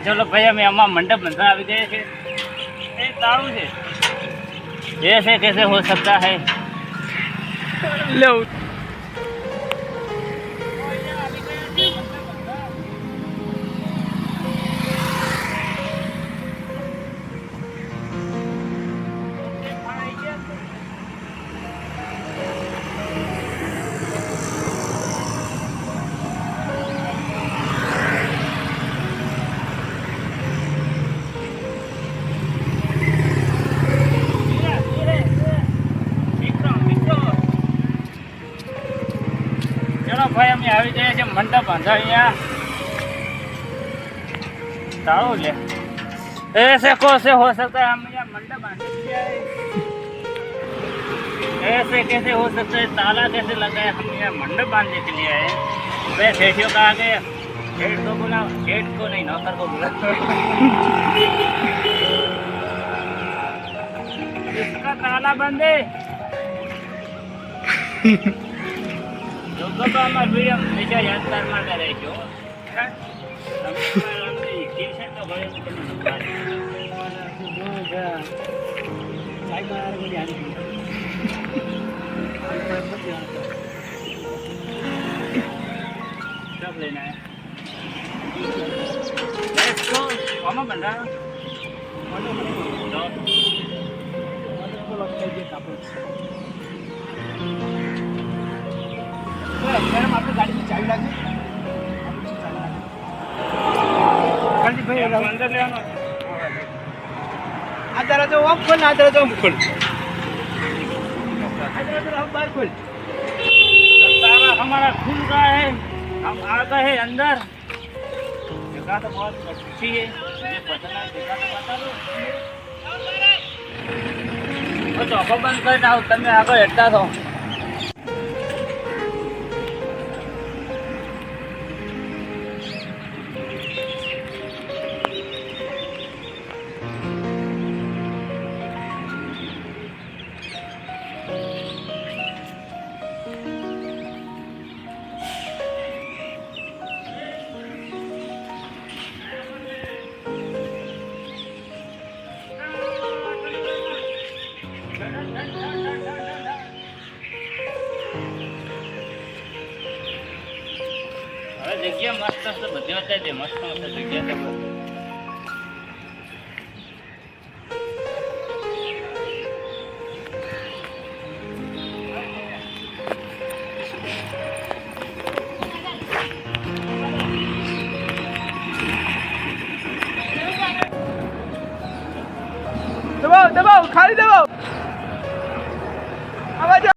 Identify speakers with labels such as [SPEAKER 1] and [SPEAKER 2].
[SPEAKER 1] चलो भैया मैं अम्मा मंडप बंधा अभी गए थे ताऊ से ऐसे कैसे हो सकता है लो भाई हम આવી જાય છે મંડપ બાંધા અહીંયા ताऊ ले ऐसे कैसे हो सकता है हम यहाँ मंडप बांधने के लिए आए ऐसे कैसे हो सकता है ताला कैसे लगा है हम यहाँ मंडप बांधने के लिए आए वे सेठियों का आगे सेठ को बोला सेठ को नहीं नौकर को बोला इसका ताला बंद है तो हमारे भैया हमेशा यादगार मारता रहे जो सब लेना है इसको कौन बन रहा मैडम आपने गाड़ी में चाबी लगी भाई अंदर ले आना आ दरवाजा आप खोल ना दरवाजा आप खोल दरवाजा आप बाहर खोल ताला हमारा खुल रहा है हम आ गए हैं अंदर जगह तो बहुत अच्छी है मुझे पता है जगह तो बता दो तो चौको बंद कर दो तब आगे हटता था जगह मस्त मस्त बधी होता है मस्त मस्त जगह दबाओ दबाओ खाली दबाओ